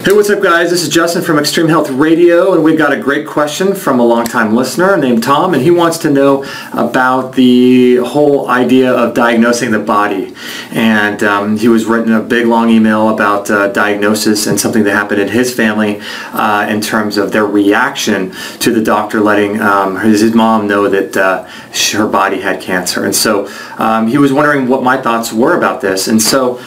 Hey, what's up guys? This is Justin from Extreme Health Radio, and we've got a great question from a longtime listener named Tom, and he wants to know about the whole idea of diagnosing the body. And he was written a big long email about diagnosis and something that happened in his family in terms of their reaction to the doctor letting his mom know that her body had cancer. And so he was wondering what my thoughts were about this. And so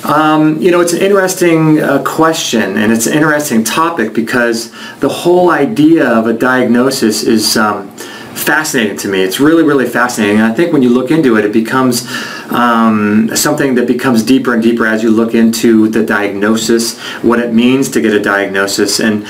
it's an interesting question, and it's an interesting topic because the whole idea of a diagnosis is fascinating to me. It's really, really fascinating. And I think when you look into it, it becomes something that becomes deeper and deeper as you look into the diagnosis, what it means to get a diagnosis. And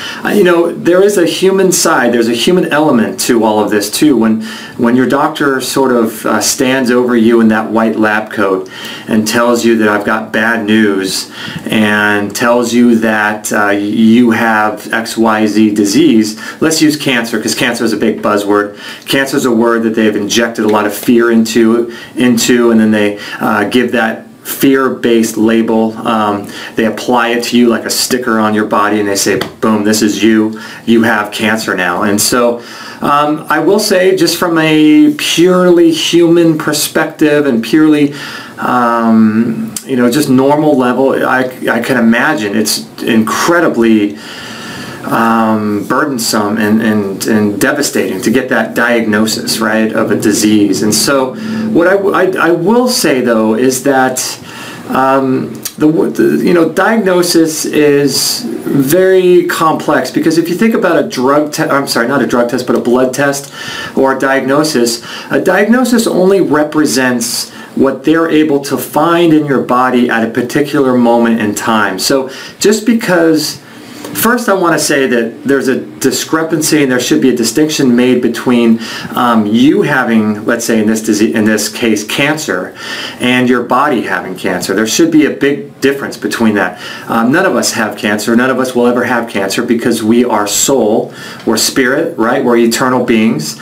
there is a human side, there's a human element to all of this too. When your doctor sort of stands over you in that white lab coat and tells you that I've got bad news and tells you that you have XYZ disease, let's use cancer because cancer is a big buzzword. Cancer is a word that they've injected a lot of fear into, and then they give that fear-based label. They apply it to you like a sticker on your body, and they say, boom, this is you. You have cancer now. And so I will say, just from a purely human perspective and purely just normal level, I can imagine it's incredibly burdensome and devastating to get that diagnosis, right, of a disease. And so what I will say though is that diagnosis is very complex, because if you think about a drug test, I'm sorry, not a drug test, but a blood test or a diagnosis only represents what they're able to find in your body at a particular moment in time. So just because, first I want to say that there's a discrepancy and there should be a distinction made between you having, let's say in this case, cancer, and your body having cancer. There should be a big difference between that. None of us have cancer. None of us will ever have cancer because we are soul, we're spirit, right? We're eternal beings.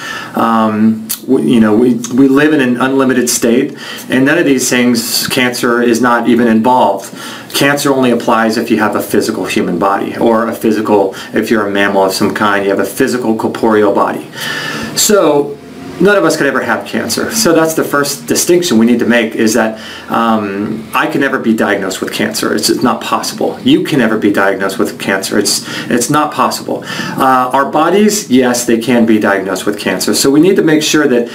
We live in an unlimited state, and none of these things, cancer is not even involved. Cancer only applies if you have a physical human body, or if you're a mammal of some kind, you have a physical corporeal body. So none of us could ever have cancer. So that's the first distinction we need to make, is that I can never be diagnosed with cancer. It's just not possible. You can never be diagnosed with cancer. It's not possible. Our bodies, yes, they can be diagnosed with cancer. So we need to make sure that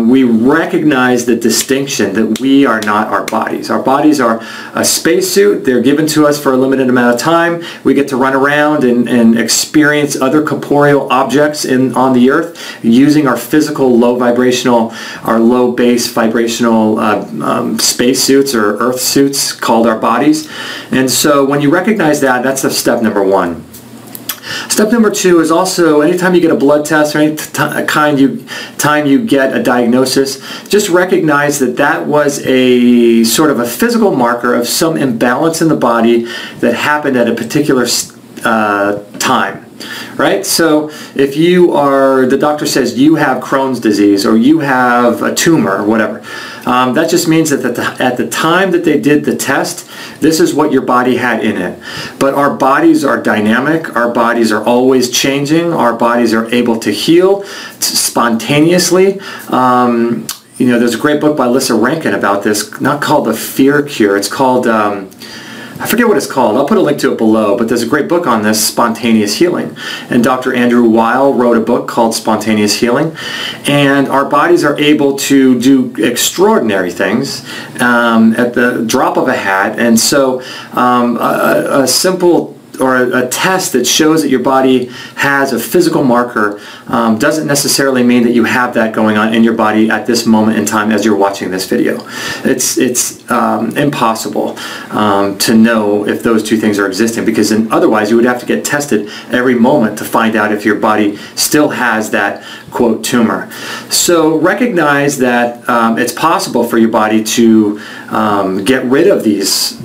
we recognize the distinction that we are not our bodies. Our bodies are a spacesuit. They're given to us for a limited amount of time. We get to run around and experience other corporeal objects on the earth using our physical low base vibrational space suits or earth suits called our bodies. And so when you recognize that, that's the step number one. Step number two is also, anytime you get a blood test or any time you get a diagnosis, just recognize that that was a sort of a physical marker of some imbalance in the body that happened at a particular time. Right? So if the doctor says you have Crohn's disease or you have a tumor or whatever, that just means that at the time that they did the test, this is what your body had in it. But our bodies are dynamic. Our bodies are always changing. Our bodies are able to heal spontaneously. There's a great book by Lissa Rankin about this, not called The Fear Cure. It's called I forget what it's called. I'll put a link to it below, but there's a great book on this, Spontaneous Healing. And Dr. Andrew Weil wrote a book called Spontaneous Healing. And our bodies are able to do extraordinary things at the drop of a hat. And so a simple or a test that shows that your body has a physical marker doesn't necessarily mean that you have that going on in your body at this moment in time as you're watching this video. It's impossible to know if those two things are existing, because otherwise you would have to get tested every moment to find out if your body still has that, quote, tumor. So recognize that it's possible for your body to get rid of these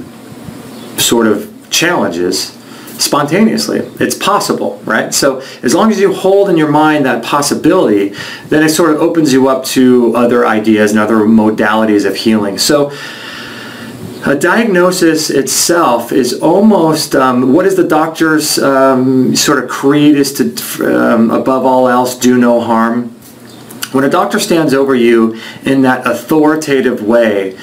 sort of challenges spontaneously. It's possible, right? So as long as you hold in your mind that possibility, then it sort of opens you up to other ideas and other modalities of healing. So A diagnosis itself is almost, what is the doctor's sort of creed, is to, above all else, do no harm. When a doctor stands over you in that authoritative way,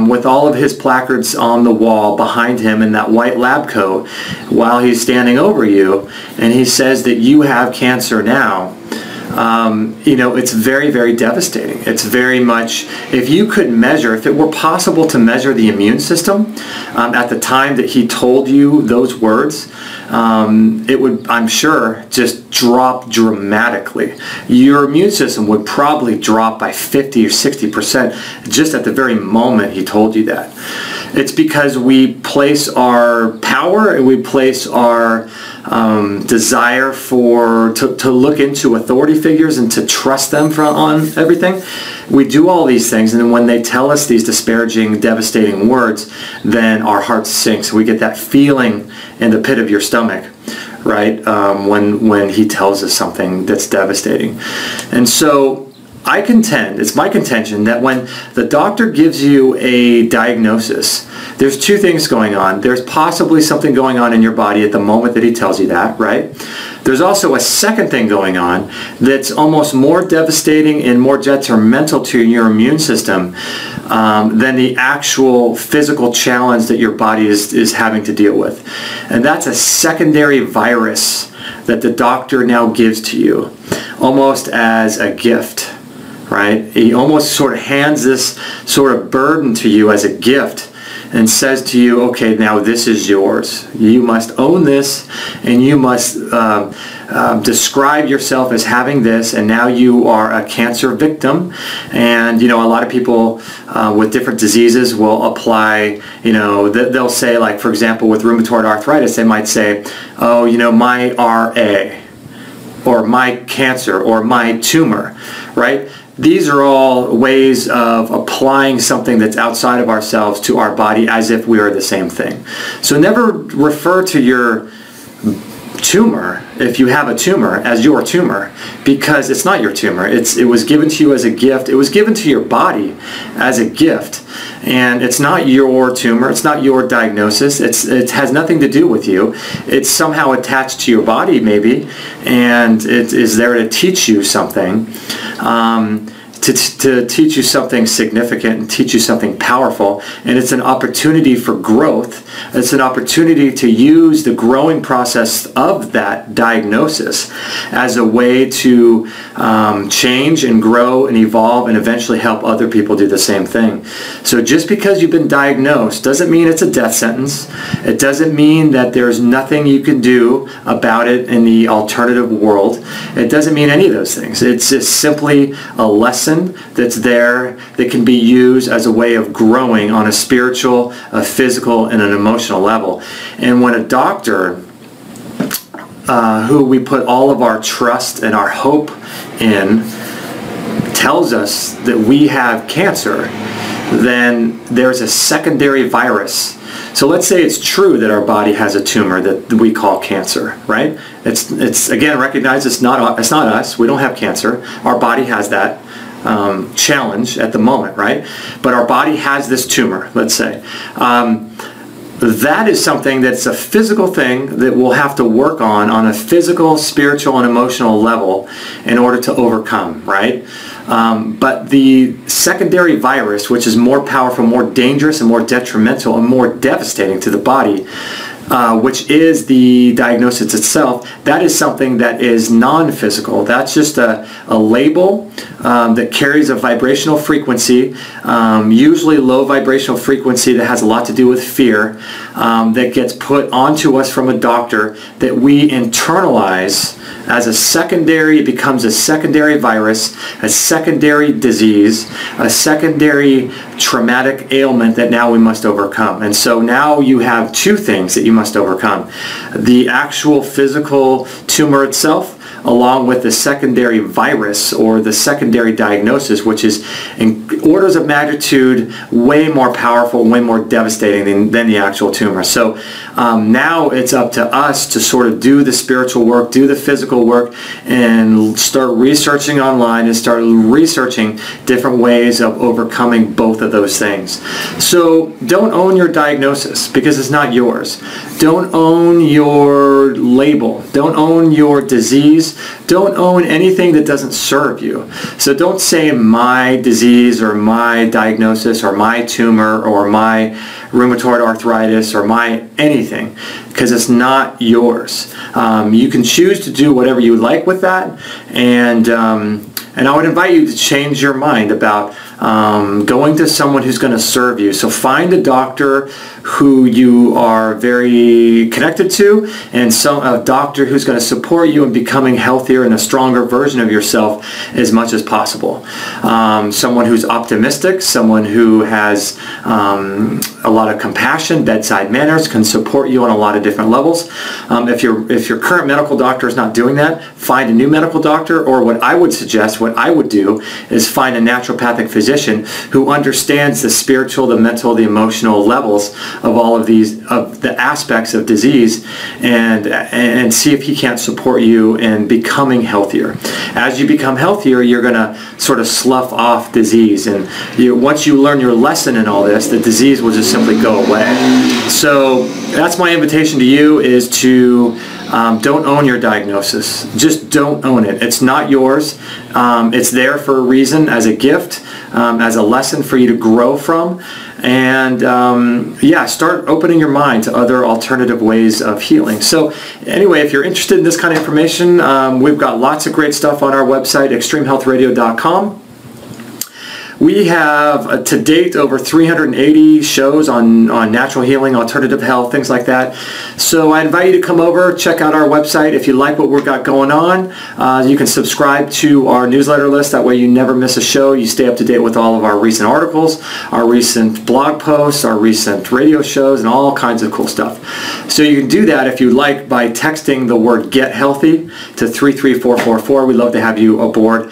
with all of his placards on the wall behind him in that white lab coat, while he's standing over you, and he says that you have cancer now, you know, it's very, very devastating. It's very much, if you could measure, if it were possible to measure the immune system at the time that he told you those words, it would, I'm sure, just drop dramatically. Your immune system would probably drop by 50 or 60% just at the very moment he told you that. It's because we place our power and we place our desire to look into authority figures and to trust them on everything. We do all these things, and then when they tell us these disparaging, devastating words, then our heart sinks. We get that feeling in the pit of your stomach, right? When he tells us something that's devastating. And so I contend, it's my contention, that when the doctor gives you a diagnosis, there's two things going on. There's possibly something going on in your body at the moment that he tells you that, right? There's also a second thing going on that's almost more devastating and more detrimental to your immune system than the actual physical challenge that your body is having to deal with. And that's a secondary virus that the doctor now gives to you, almost as a gift. Right? He almost sort of hands this sort of burden to you as a gift and says to you, okay, now this is yours. You must own this, and you must describe yourself as having this, and now you are a cancer victim. And, you know, a lot of people with different diseases will apply, you know, they'll say, like, for example, with rheumatoid arthritis, they might say, oh, you know, my RA, or my cancer, or my tumor, right? These are all ways of applying something that's outside of ourselves to our body as if we are the same thing. So never refer to your tumor, if you have a tumor, as your tumor, because it's not your tumor. It was given to you as a gift. It was given to your body as a gift. And it's not your tumor. It's not your diagnosis. It has nothing to do with you. It's somehow attached to your body, maybe, and it is there to teach you something. To teach you something significant and teach you something powerful, and it's an opportunity for growth. It's an opportunity to use the growing process of that diagnosis as a way to change and grow and evolve and eventually help other people do the same thing. So just because you've been diagnosed doesn't mean it's a death sentence. It doesn't mean that there's nothing you can do about it in the alternative world. It doesn't mean any of those things. It's just simply a lesson that's there that can be used as a way of growing on a spiritual, a physical, and an emotional level. And when a doctor who we put all of our trust and our hope in tells us that we have cancer, then there's a secondary virus. So let's say it's true that our body has a tumor that we call cancer, right? It's again, recognize it's not us. We don't have cancer. Our body has that challenge at the moment, right? But our body has this tumor, let's say. That is something that's a physical thing that we'll have to work on a physical, spiritual, and emotional level in order to overcome, right? But the secondary virus, which is more powerful, more dangerous, and more detrimental, and more devastating to the body, which is the diagnosis itself, that is something that is non-physical. That's just a label that carries a vibrational frequency, usually low vibrational frequency that has a lot to do with fear, that gets put onto us from a doctor that we internalize as a secondary. It becomes a secondary virus, a secondary disease, a secondary traumatic ailment that now we must overcome. And so now you have two things that you must overcome: the actual physical tumor itself, along with the secondary virus or the secondary diagnosis, which is in orders of magnitude way more powerful, way more devastating than the actual tumor. tumor. So now it's up to us to sort of do the spiritual work, do the physical work, and start researching online and start researching different ways of overcoming both of those things. So don't own your diagnosis because it's not yours. Don't own your label. Don't own your disease. Don't own anything that doesn't serve you. So don't say my disease or my diagnosis or my tumor or my rheumatoid arthritis or my anything, because it's not yours. You can choose to do whatever you like with that, and I would invite you to change your mind about going to someone who's going to serve you. So find a doctor who you are very connected to, and a doctor who's going to support you in becoming healthier and a stronger version of yourself as much as possible. Someone who's optimistic, someone who has a lot of compassion, bedside manners, can support you on a lot of different levels. If your current medical doctor is not doing that, find a new medical doctor, or what I would suggest, what I would do, is find a naturopathic physician who understands the spiritual, the mental, the emotional levels of all of these, of the aspects of disease, and see if he can't support you in becoming healthier. As you become healthier, you're going to sort of slough off disease, and once you learn your lesson in all this, the disease will just simply go away. So that's my invitation to you, is to don't own your diagnosis. Just don't own it. It's not yours. It's there for a reason, as a gift, as a lesson for you to grow from. And yeah, start opening your mind to other alternative ways of healing. So anyway, if you're interested in this kind of information, we've got lots of great stuff on our website, extremehealthradio.com. We have, to date, over 380 shows on natural healing, alternative health, things like that. So I invite you to come over, check out our website. If you like what we've got going on, you can subscribe to our newsletter list. That way you never miss a show. You stay up to date with all of our recent articles, our recent blog posts, our recent radio shows, and all kinds of cool stuff. So you can do that, if you like, by texting the word "Get Healthy" to 33444. We'd love to have you aboard.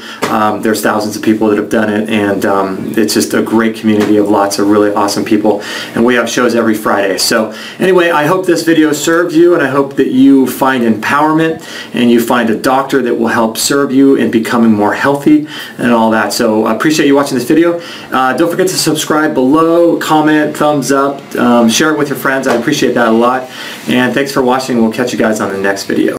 There's thousands of people that have done it, and it's just a great community of lots of really awesome people, and we have shows every Friday. So anyway, I hope this video served you, and I hope that you find empowerment and you find a doctor that will help serve you in becoming more healthy and all that. So I appreciate you watching this video. Don't forget to subscribe below, comment, thumbs up, share it with your friends. I appreciate that a lot, and thanks for watching. We'll catch you guys on the next video.